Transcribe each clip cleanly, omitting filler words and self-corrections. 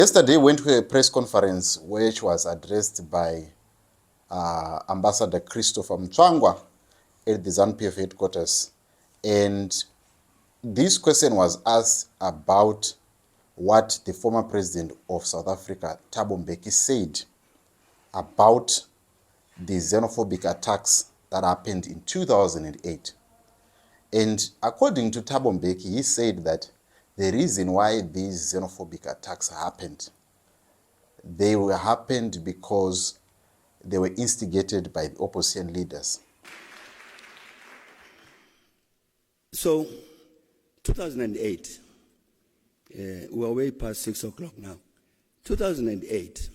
Yesterday, went to a press conference which was addressed by Ambassador Christopher Mchwangwa at the ZANU-PF headquarters. And this question was asked about what the former president of South Africa, Thabo Mbeki, said about the xenophobic attacks that happened in 2008. And according to Thabo Mbeki, he said that the reason why these xenophobic attacks happened, they happened because they were instigated by the opposition leaders. So, 2008, we're way past 6 o'clock now. 2008,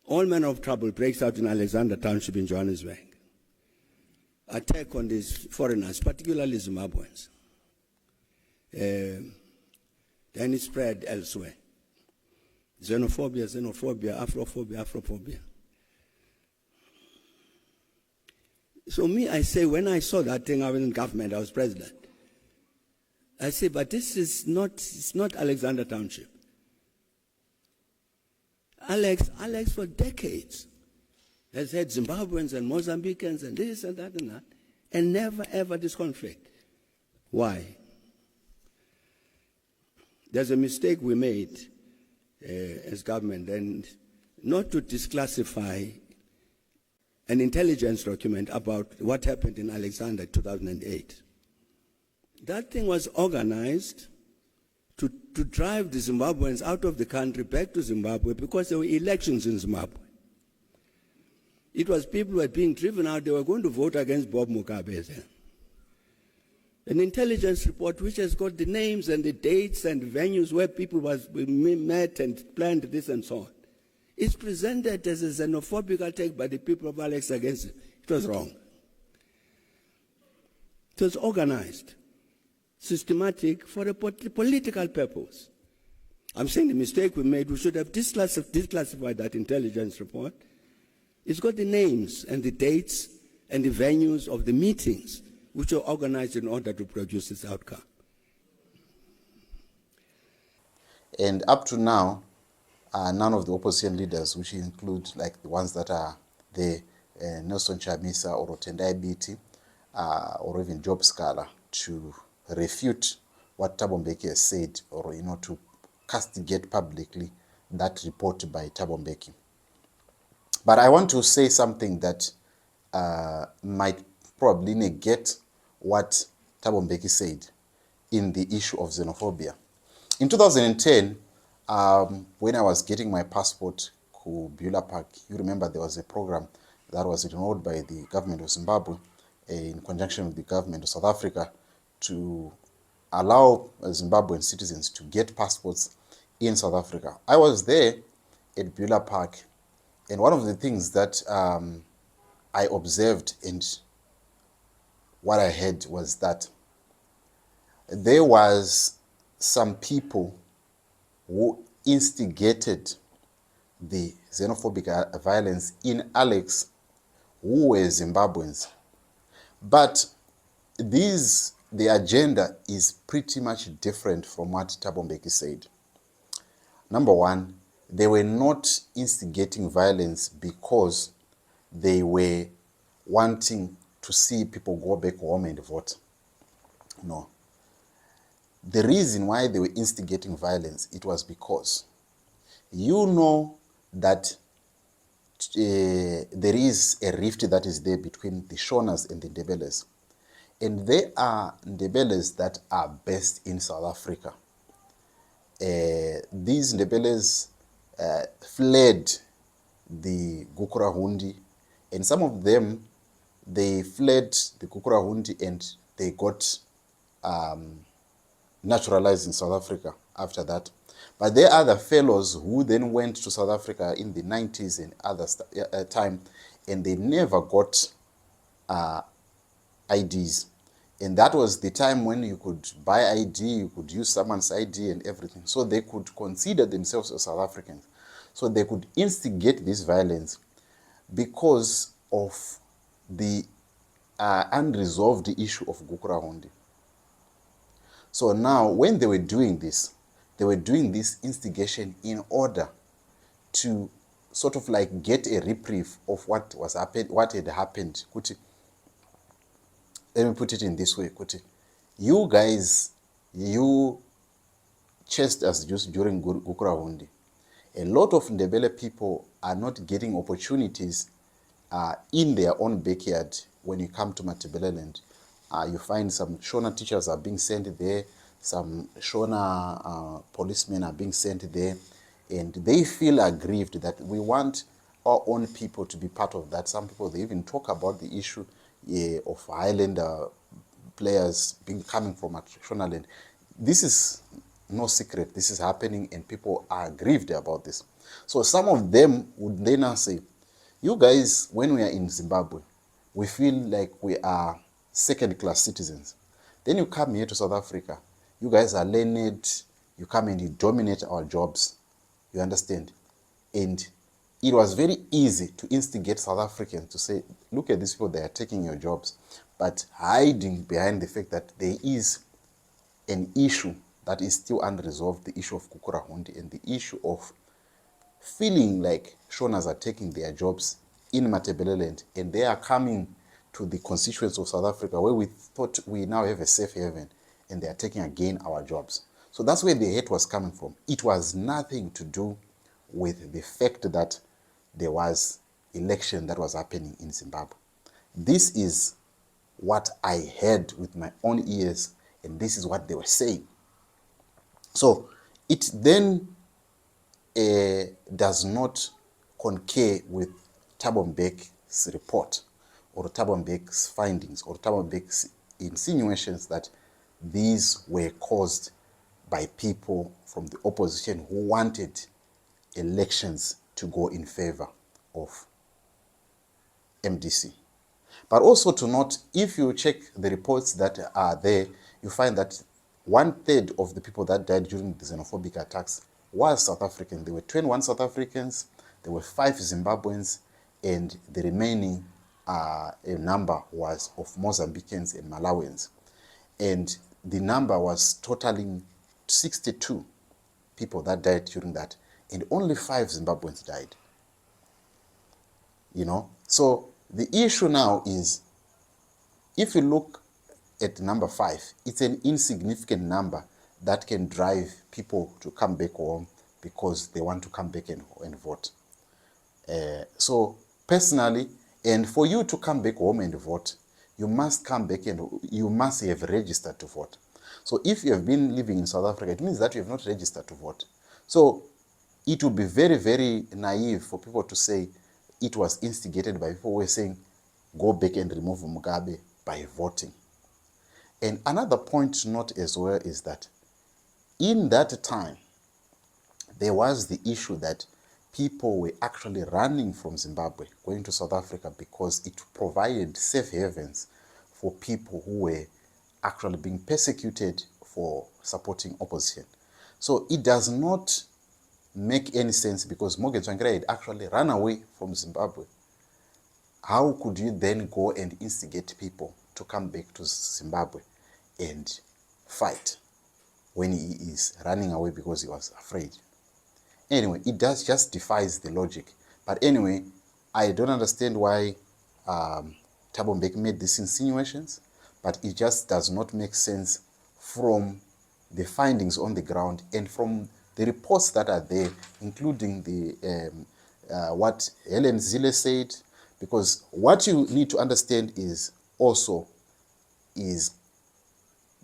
all manner of trouble breaks out in Alexander Township in Johannesburg. Attack on these foreigners, particularly Zimbabweans. Then it spread elsewhere. Xenophobia, Afrophobia. So me, I say, when I saw that thing, I was in government, I was president. I say, but this is not, it's not Alexander Township. Alex for decades has had Zimbabweans and Mozambicans and this and that, and never ever this conflict. Why? There's a mistake we made as government, and not to disclassify an intelligence document about what happened in Alexander 2008. That thing was organized to drive the Zimbabweans out of the country back to Zimbabwe because there were elections in Zimbabwe. It was people who were being driven out, they were going to vote against Bob Mugabe. An intelligence report which has got the names and the dates and the venues where people met and planned this and so on. It's presented as a xenophobic attack by the people of Alex against it. It was wrong. It was organized, systematic for a political purpose. I'm saying the mistake we made, we should have declassified that intelligence report. It's got the names and the dates and the venues of the meetings which are organized in order to produce this outcome. And up to now, none of the opposition leaders, which include like the ones that are the Nelson Chamisa or Tendai Biti, or even Job Scala, to refute what Thabo Mbeki has said, or to castigate publicly that report by Thabo Mbeki. But I want to say something that might probably negate what Thabo Mbeki said in the issue of xenophobia. In 2010, when I was getting my passport to Beulah Park, you remember there was a program that was enrolled by the government of Zimbabwe in conjunction with the government of South Africa to allow Zimbabwean citizens to get passports in South Africa. I was there at Beulah Park, and one of the things that I observed and what I heard was that there was some people who instigated the xenophobic violence in Alex who were Zimbabweans. But the agenda is pretty much different from what Thabo Mbeki said. Number one, they were not instigating violence because they were wanting to see people go back home and vote. No. The reason why they were instigating violence, it was because you know that there is a rift that is there between the Shonas and the Ndebeles. And there are Ndebeles that are based in South Africa. These Ndebeles fled the Gukurahundi, and some of them, they fled the Gukurahundi and they got naturalized in South Africa after that. But there are other fellows who then went to South Africa in the 90s and other time, and they never got IDs. And that was the time when you could buy ID, you could use someone's ID and everything. So they could consider themselves as South Africans. So they could instigate this violence because of the unresolved issue of Gukurahundi. So now, when they were doing this instigation in order to sort of like get a reprieve of what had happened. Kuti, let me put it in this way, Kuti. You guys, you chased us just during Gukurahundi. A lot of Ndebele people are not getting opportunities in their own backyard. When you come to Matabeleland, you find some Shona teachers are being sent there, some Shona policemen are being sent there, and they feel aggrieved that we want our own people to be part of that. Some people, they even talk about the issue of Highlander players coming from Shona land. This is no secret. This is happening and people are aggrieved about this. So some of them would then now say, you guys, when we are in Zimbabwe, we feel like we are second-class citizens. Then you come here to South Africa. You guys are learned. You come and you dominate our jobs. You understand? And it was very easy to instigate South Africans to say, look at these people, they are taking your jobs. But hiding behind the fact that there is an issue that is still unresolved, the issue of Gukurahundi and the issue of feeling like Shonas are taking their jobs in Matabeleland and they are coming to the constituents of South Africa where we thought we now have a safe haven and they are taking again our jobs. So that's where the hate was coming from. It was nothing to do with the fact that there was election that was happening in Zimbabwe. This is what I heard with my own ears, and this is what they were saying. So it then does not concur with Thabo Mbeki's report or Thabo Mbeki's findings or Thabo Mbeki's insinuations that these were caused by people from the opposition who wanted elections to go in favor of MDC. But also to note, if you check the reports that are there, you find that 1/3 of the people that died during the xenophobic attacks was South African. There were 21 South Africans, there were 5 Zimbabweans, and the remaining a number was of Mozambicans and Malawians. And the number was totaling 62 people that died during that, and only 5 Zimbabweans died. You know, so the issue now is, if you look at number 5, it's an insignificant number that can drive people to come back home because they want to come back and vote. So personally, and for you to come back home and vote, you must come back and you must have registered to vote. So if you have been living in South Africa, it means that you have not registered to vote. So it would be very, very naive for people to say it was instigated by people who were saying, go back and remove Mugabe by voting. And another point to note as well is that in that time, there was the issue that people were actually running from Zimbabwe, going to South Africa, because it provided safe havens for people who were actually being persecuted for supporting opposition. So it does not make any sense, because Morgan Tsvangirai had actually run away from Zimbabwe. How could you then go and instigate people to come back to Zimbabwe and fight when he is running away because he was afraid? Anyway, it just defies the logic. But anyway, I don't understand why Thabo Mbeki made these insinuations, but it just does not make sense from the findings on the ground and from the reports that are there, including the what Helen Zille said. Because what you need to understand is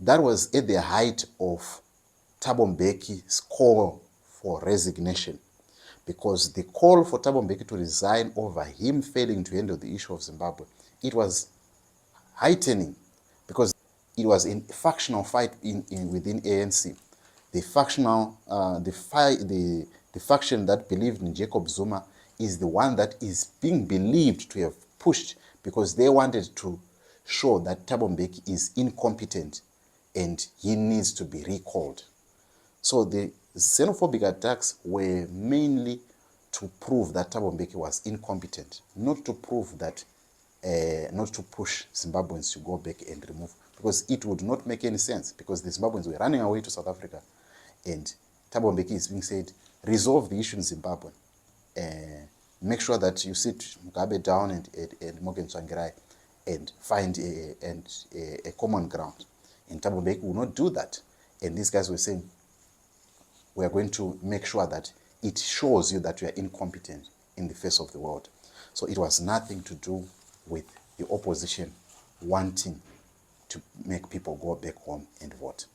that was at the height of Thabo Mbeki's call for resignation, because the call for Thabo Mbeki to resign over him failing to handle the issue of Zimbabwe, it was heightening, because it was a factional fight within ANC. The factional, the faction that believed in Jacob Zuma is the one that is being believed to have pushed, because they wanted to show that Thabo Mbeki is incompetent and he needs to be recalled. So the xenophobic attacks were mainly to prove that Thabo Mbeki was incompetent, not to prove that, not to push Zimbabweans to go back and remove. because it would not make any sense, because the Zimbabweans were running away to South Africa, and Thabo Mbeki is being said, resolve the issue in Zimbabwe. Make sure that you sit Mugabe down and Morgan Tsvangirai and find a common ground. And Thabo Mbeki will not do that. And these guys were saying, we are going to make sure that it shows you that you are incompetent in the face of the world. So it was nothing to do with the opposition wanting to make people go back home and vote.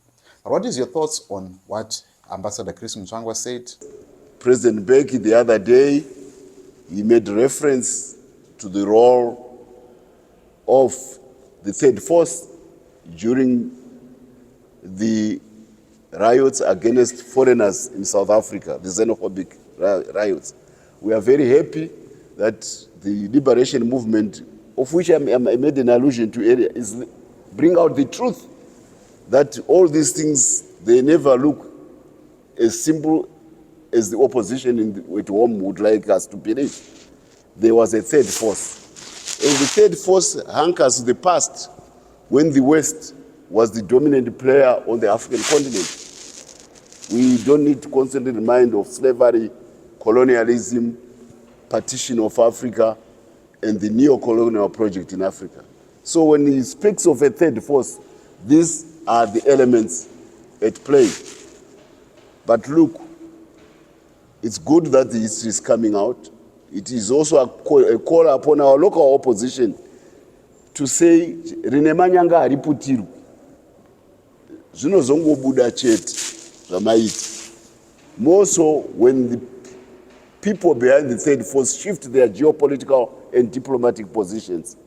But what is your thoughts on what Ambassador Chris Mutsvangwa said? President Mbeki the other day, he made reference to the role of the third force during the riots against foreigners in South Africa, the xenophobic riots. We are very happy that the liberation movement, of which I made an allusion to earlier, is bring out the truth that all these things, they never look as simple as the opposition at home would like us to believe. There was a third force. And the third force hankers the past, when the West was the dominant player on the African continent. We don't need to constantly remind of slavery, colonialism, partition of Africa, and the neo-colonial project in Africa. So when he speaks of a third force, these are the elements at play. But look, it's good that the history is coming out. It is also a call upon our local opposition to say, rinemanyanga hariputiru. Zvinozongobuda chete zvamaita. More so when the people behind the third force shift their geopolitical and diplomatic positions.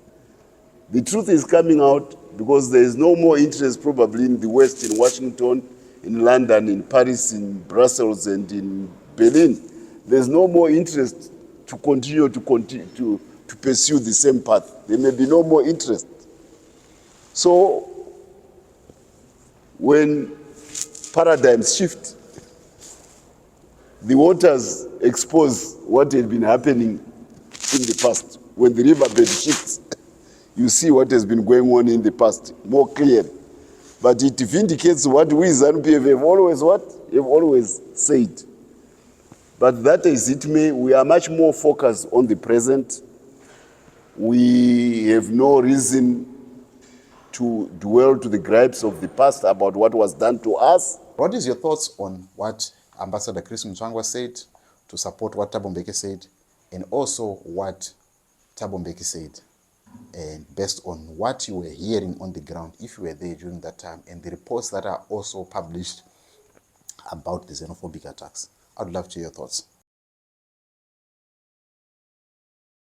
The truth is coming out because there is no more interest probably in the West, in Washington, in London, in Paris, in Brussels, and in Berlin. There's no more interest to continue to pursue the same path. There may be no more interest. So when paradigms shift, the waters expose what had been happening in the past. When the riverbed shifts, you see what has been going on in the past more clearly. But it vindicates what we ZANU-PF have always what? Have always said. But that is it may, we are much more focused on the present. We have no reason to dwell to the gripes of the past about what was done to us. What is your thoughts on what Ambassador Chris Mutsvangwa said to support what Thabo Mbeki said, and also what Thabo Mbeki said, and based on what you were hearing on the ground, if you were there during that time, and the reports that are also published about the xenophobic attacks? I'd love to hear your thoughts.